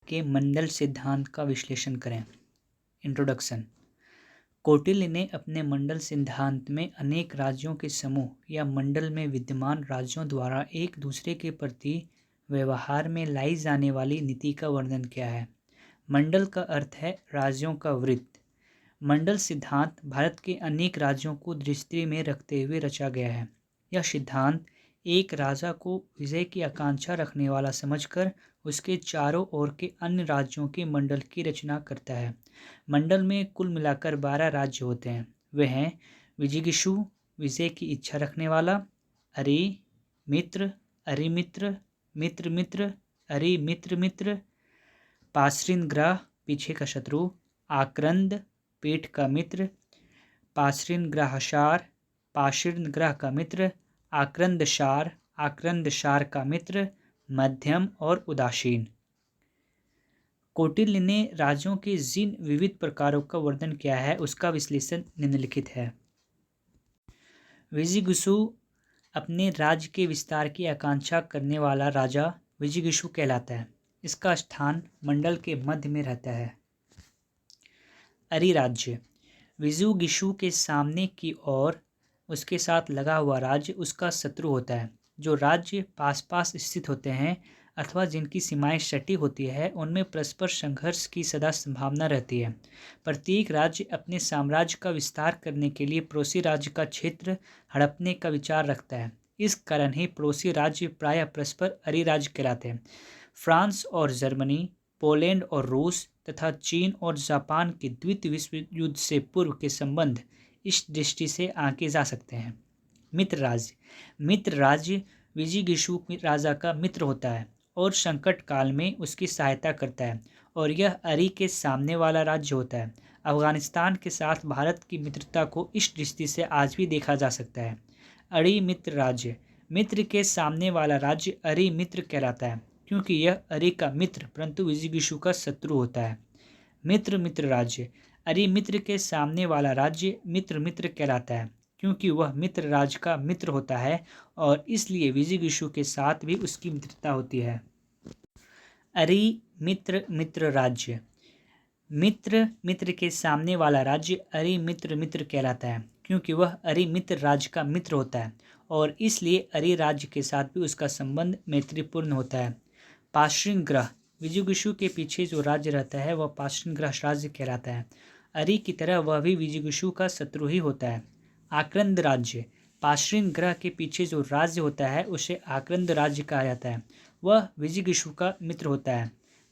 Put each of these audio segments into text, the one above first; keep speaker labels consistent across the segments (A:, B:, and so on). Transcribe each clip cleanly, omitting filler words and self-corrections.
A: के मंडल सिद्धांत का विश्लेषण करें। इंट्रोडक्शन। कौटिल्य ने अपने मंडल सिद्धांत में अनेक राज्यों के समूह या मंडल में विद्यमान राज्यों द्वारा एक दूसरे के प्रति व्यवहार में लाई जाने वाली नीति का वर्णन किया है। मंडल का अर्थ है राज्यों का वृत्त। मंडल सिद्धांत भारत के अनेक राज्यों को दृष्टि में रखते हुए रचा गया है। यह सिद्धांत एक राजा को विजय की आकांक्षा रखने वाला समझकर उसके चारों ओर के अन्य राज्यों के मंडल की रचना करता है। मंडल में कुल मिलाकर 12 राज्य होते हैं। वे हैं विजिगीषु, विजय की इच्छा रखने वाला; अरि मित्र, अरिमित्र, मित्र मित्र, अरि मित्र मित्र; पार्श्वग्रह, पीछे का शत्रु; आक्रंद, पीठ का मित्र; पार्श्वग्रहशार, पार्श्वग्रह का मित्र; आक्रंदशार, आक्रंदशार का मित्र; मध्यम और उदासीन। कौटिल्य ने राज्यों के जिन विविध प्रकारों का वर्णन किया है उसका विश्लेषण निम्नलिखित है। विजिगीषु अपने राज्य के विस्तार की आकांक्षा करने वाला राजा विजिगीषु कहलाता है। इसका स्थान मंडल के मध्य में रहता है। अरि राज्य, विजिगीषु के सामने की ओर उसके साथ लगा हुआ राज्य उसका शत्रु होता है। जो राज्य पास पास स्थित होते हैं अथवा जिनकी सीमाएं सटी होती है उनमें परस्पर संघर्ष की सदा संभावना रहती है। प्रत्येक राज्य अपने साम्राज्य का विस्तार करने के लिए पड़ोसी राज्य का क्षेत्र हड़पने का विचार रखता है। इस कारण ही पड़ोसी राज्य प्रायः परस्पर अरि राज्य कहलाते हैं। फ्रांस और जर्मनी, पोलैंड और रूस तथा चीन और जापान के द्वितीय विश्व युद्ध से पूर्व के संबंध इस दृष्टि से आंके जा सकते हैं। मित्र राज्य, मित्र राज्य विजिगीषु राजा का मित्र होता है और संकट काल में उसकी सहायता करता है और यह अरि के सामने वाला राज्य होता है। अफगानिस्तान के साथ भारत की मित्रता को इस दृष्टि से आज भी देखा जा सकता है। अरि मित्र राज्य, मित्र के सामने वाला राज्य अरि मित्र कहलाता है क्योंकि यह अरि का मित्र परंतु विजिगीषु का शत्रु होता है। मित्र मित्र राज्य, अरि मित्र के सामने वाला राज्य मित्र मित्र कहलाता है क्योंकि वह मित्र राज्य का मित्र होता है और इसलिए विजिगीषु के साथ भी उसकी मित्रता होती है। अरि मित्र मित्र राज्य, मित्र मित्र के सामने वाला राज्य अरि मित्र मित्र कहलाता है क्योंकि वह अरि मित्र राज्य का मित्र होता है और इसलिए अरि राज्य के साथ भी उसका संबंध मैत्रीपूर्ण होता है। पार्श्वग्रह, विजिगीषु के पीछे जो राज्य रहता है वह पार्श्वग्रह राज्य कहलाता है। अरि की तरह वह भी विजिगीषु का शत्रु ही होता है। आक्रंद राज्य, पार्श्वग्रह के पीछे जो राज्य होता है उसे आक्रंद राज्य कहा जाता है। वह विजिगीषु का मित्र होता है।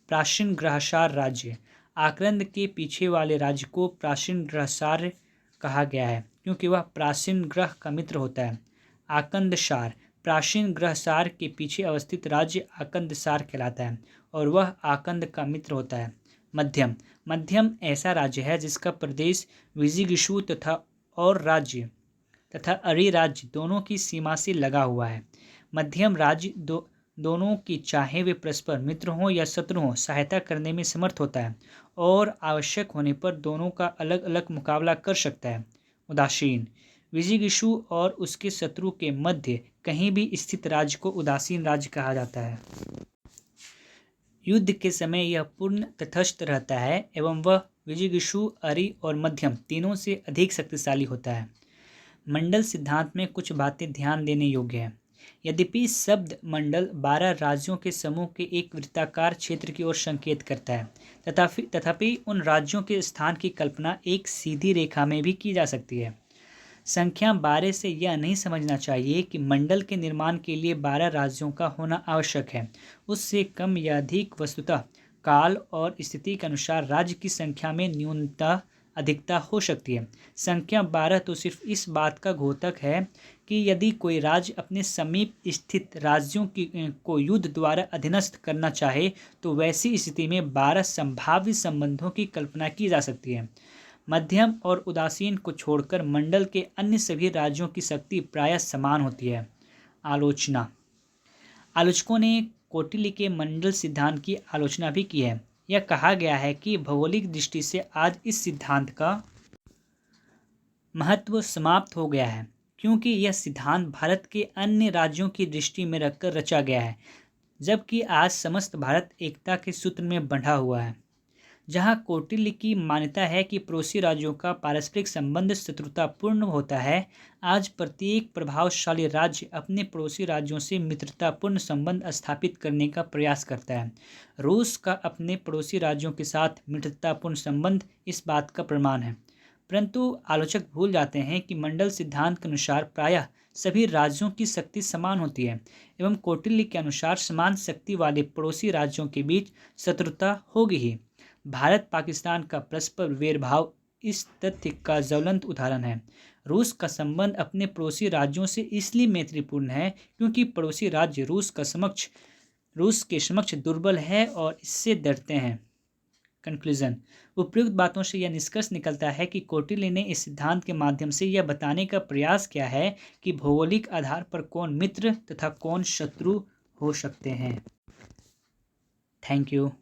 A: पार्श्वग्रहशार राज्य, आक्रंद के पीछे वाले राज्य को पार्श्वग्रहशार कहा गया है क्योंकि वह पार्श्वग्रह का मित्र होता है। आकंदसार, पार्श्वग्रहशार के पीछे अवस्थित राज्य आकंदसार कहलाता है और वह आकंद का मित्र होता है। मध्यम, मध्यम ऐसा राज्य है जिसका प्रदेश विजिगीषु तथा और राज्य तथा अरि राज्य दोनों की सीमा से लगा हुआ है। मध्यम राज्य दोनों की चाहे वे परस्पर मित्र हों या शत्रु हों सहायता करने में समर्थ होता है और आवश्यक होने पर दोनों का अलग अलग मुकाबला कर सकता है। उदासीन, विजिगीषु और उसके शत्रु के मध्य कहीं भी स्थित राज्य को उदासीन राज्य कहा जाता है। युद्ध के समय यह पूर्ण तटस्थ रहता है एवं वह विजिगीषु, अरि और मध्यम तीनों से अधिक शक्तिशाली होता है। मंडल सिद्धांत में कुछ बातें ध्यान देने योग्य हैं। यद्यपि शब्द मंडल 12 राज्यों के समूह के एक वृत्ताकार क्षेत्र की ओर संकेत करता है तथापि उन राज्यों के स्थान की कल्पना एक सीधी रेखा में भी की जा सकती है। संख्या 12 से यह नहीं समझना चाहिए कि मंडल के निर्माण के लिए 12 राज्यों का होना आवश्यक है। उससे कम या अधिक वस्तुतः काल और स्थिति के अनुसार राज्य की संख्या में न्यूनता अधिकता हो सकती है। संख्या 12 तो सिर्फ इस बात का द्योतक है कि यदि कोई राज्य अपने समीप स्थित राज्यों को युद्ध द्वारा अधीनस्थ करना चाहे तो वैसी स्थिति में 12 संभाव्य संबंधों की कल्पना की जा सकती है। मध्यम और उदासीन को छोड़कर मंडल के अन्य सभी राज्यों की शक्ति प्रायः समान होती है। आलोचना, आलोचकों ने कौटिल्य के मंडल सिद्धांत की आलोचना भी की है। यह कहा गया है कि भौगोलिक दृष्टि से आज इस सिद्धांत का महत्व समाप्त हो गया है क्योंकि यह सिद्धांत भारत के अन्य राज्यों की दृष्टि में रखकर रचा गया है जबकि आज समस्त भारत एकता के सूत्र में बंधा हुआ है। जहां कौटिल्य की मान्यता है कि पड़ोसी राज्यों का पारस्परिक संबंध शत्रुतापूर्ण होता है, आज प्रत्येक प्रभावशाली राज्य अपने पड़ोसी राज्यों से मित्रतापूर्ण संबंध स्थापित करने का प्रयास करता है। रूस का अपने पड़ोसी राज्यों के साथ मित्रतापूर्ण संबंध इस बात का प्रमाण है। परंतु आलोचक भूल जाते हैं कि मंडल सिद्धांत के अनुसार प्रायः सभी राज्यों की शक्ति समान होती है एवं कौटिल्य के अनुसार समान शक्ति वाले पड़ोसी राज्यों के बीच शत्रुता होगी ही। भारत पाकिस्तान का परस्पर वैरभाव इस तथ्य का ज्वलंत उदाहरण है। रूस का संबंध अपने पड़ोसी राज्यों से इसलिए मैत्रीपूर्ण है क्योंकि पड़ोसी राज्य रूस के समक्ष दुर्बल है और इससे डरते हैं। कंक्लूजन। उपयुक्त बातों से यह निष्कर्ष निकलता है कि कौटिल्य ने इस सिद्धांत के माध्यम से यह बताने का प्रयास किया है कि भौगोलिक आधार पर कौन मित्र तथा कौन शत्रु हो सकते हैं। Thank you.